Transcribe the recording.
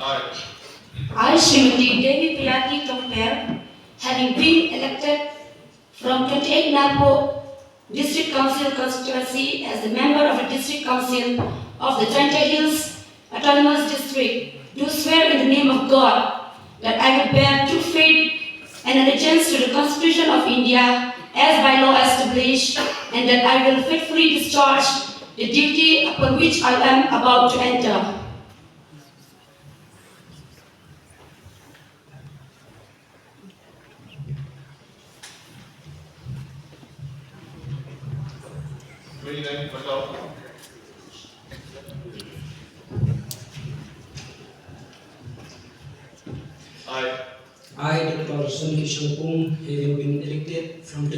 I, Srimati Devi Priyati Tokper, having been elected from 28 Napo District Council constituency as a member of the District Council of the Trenta Hills Autonomous District, do swear in the name of God that I will bear true faith and allegiance to the Constitution of India as by law established, and that I will faithfully discharge the duty upon which I am about to enter. I, Dr. Sun Kishore Pung, having been elected from